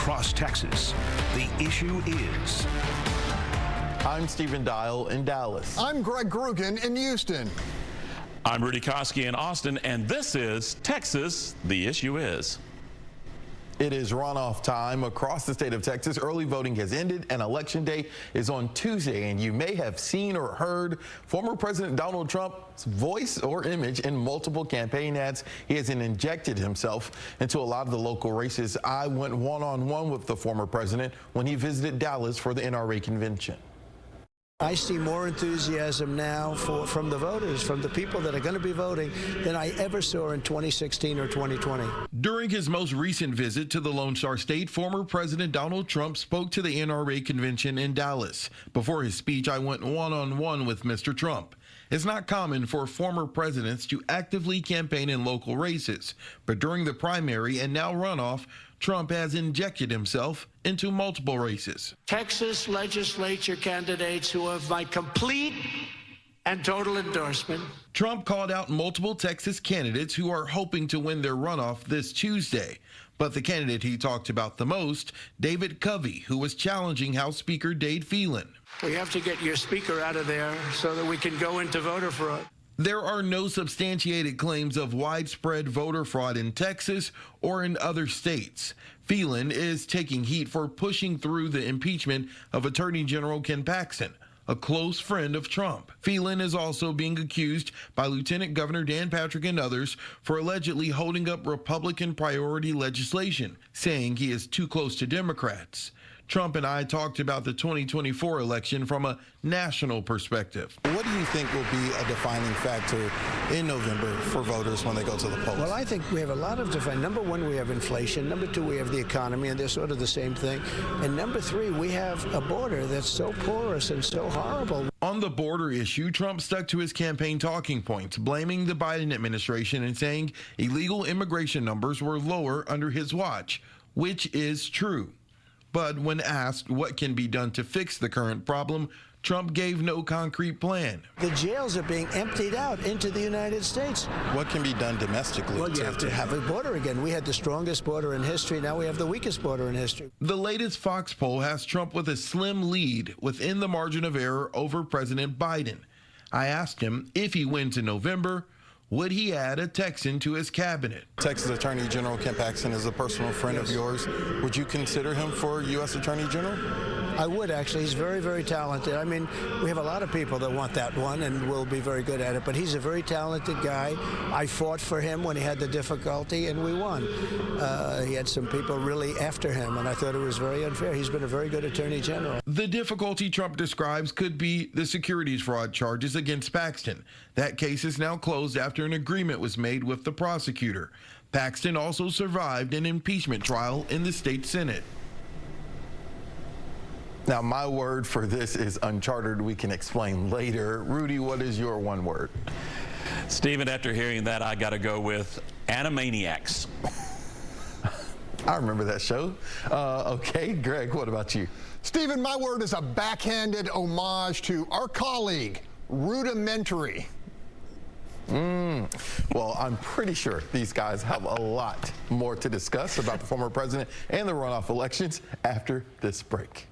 across Texas. The issue is. I'm Stephen Dial in Dallas. I'm Greg Grugan in Houston. I'm Rudy Koski in Austin, and this is Texas, the issue is. It is runoff time across the state of Texas. Early voting has ended and election day is on Tuesday, and you may have seen or heard former President Donald Trump's voice or image in multiple campaign ads. He has injected himself into a lot of the local races. I went one-on-one with the former president when he visited Dallas for the NRA convention. I see more enthusiasm now from the voters, from the people that are going to be voting, than I ever saw in 2016 or 2020. During his most recent visit to the Lone Star State, former President Donald Trump spoke to the NRA convention in Dallas. Before his speech, I went one-on-one with Mr. Trump. It's not common for former presidents to actively campaign in local races, but during the primary and now runoff, Trump has injected himself into multiple races. Texas legislature candidates who have my complete and total endorsement. Trump called out multiple Texas candidates who are hoping to win their runoff this Tuesday. But the candidate he talked about the most, David Covey, who was challenging House Speaker Dade Phelan. We have to get your speaker out of there so that we can go into voter fraud. There are no substantiated claims of widespread voter fraud in Texas or in other states. Phelan is taking heat for pushing through the impeachment of Attorney General Ken Paxton, a close friend of Trump. Phelan is also being accused by Lieutenant Governor Dan Patrick and others for allegedly holding up Republican priority legislation, saying he is too close to Democrats. Trump and I talked about the 2024 election from a national perspective. What do you think will be a defining factor in November for voters when they go to the polls? Well, I think we have a lot of different. Number one, we have inflation. Number two, we have the economy, and they're sort of the same thing. And number three, we have a border that's so porous and so horrible. On the border issue, Trump stuck to his campaign talking points, blaming the Biden administration and saying illegal immigration numbers were lower under his watch, which is true. But when asked what can be done to fix the current problem, Trump gave no concrete plan. The jails are being emptied out into the United States. What can be done domestically? Well, you have to have a border again. We had the strongest border in history. Now we have the weakest border in history. The latest Fox poll has Trump with a slim lead within the margin of error over President Biden. I asked him if he wins in November, would he add a Texan to his cabinet? Texas Attorney General Ken Paxton is a personal friend of yours. Would you consider him for U.S. Attorney General? I would, actually. He's very, very talented. I mean, we have a lot of people that want that one and will be very good at it, but he's a very talented guy. I fought for him when he had the difficulty, and we won. He had some people really after him, and I thought it was very unfair. He's been a very good attorney general. The difficulty Trump describes could be the securities fraud charges against Paxton. That case is now closed after an agreement was made with the prosecutor. Paxton also survived an impeachment trial in the state Senate. Now, my word for this is uncharted. We can explain later. Rudy, what is your one word? Stephen, after hearing that, I got to go with Animaniacs. I remember that show. Okay, Greg, what about you? Stephen, my word is a backhanded homage to our colleague, rudimentary. Well, I'm pretty sure these guys have a lot more to discuss about the former president and the runoff elections after this break.